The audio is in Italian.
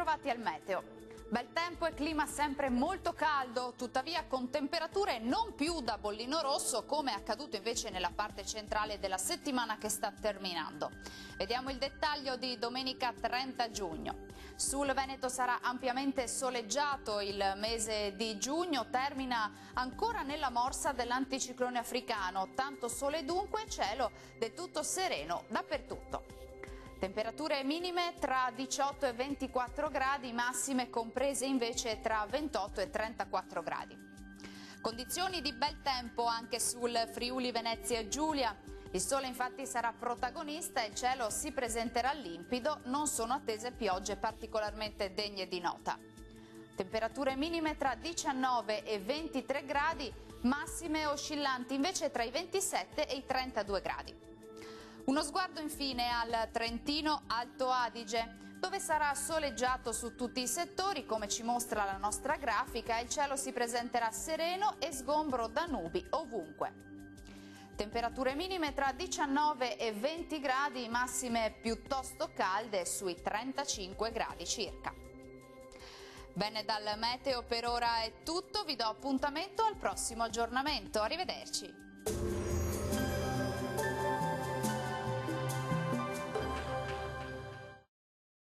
bentrovati al meteo. Bel tempo e clima sempre molto caldo, tuttavia con temperature non più da bollino rosso come è accaduto invece nella parte centrale della settimana che sta terminando. Vediamo il dettaglio di domenica 30 giugno. Sul Veneto sarà ampiamente soleggiato, il mese di giugno termina ancora nella morsa dell'anticiclone africano, tanto sole dunque, cielo del tutto sereno dappertutto. Temperature minime tra 18 e 24 gradi, massime comprese invece tra 28 e 34 gradi. Condizioni di bel tempo anche sul Friuli Venezia Giulia. Il sole infatti sarà protagonista e il cielo si presenterà limpido, non sono attese piogge particolarmente degne di nota. Temperature minime tra 19 e 23 gradi, massime oscillanti invece tra i 27 e i 32 gradi. Uno sguardo infine al Trentino Alto Adige, dove sarà soleggiato su tutti i settori, come ci mostra la nostra grafica, e il cielo si presenterà sereno e sgombro da nubi ovunque. Temperature minime tra 19 e 20 gradi, massime piuttosto calde sui 35 gradi circa. Bene, dal meteo per ora è tutto, vi do appuntamento al prossimo aggiornamento, arrivederci.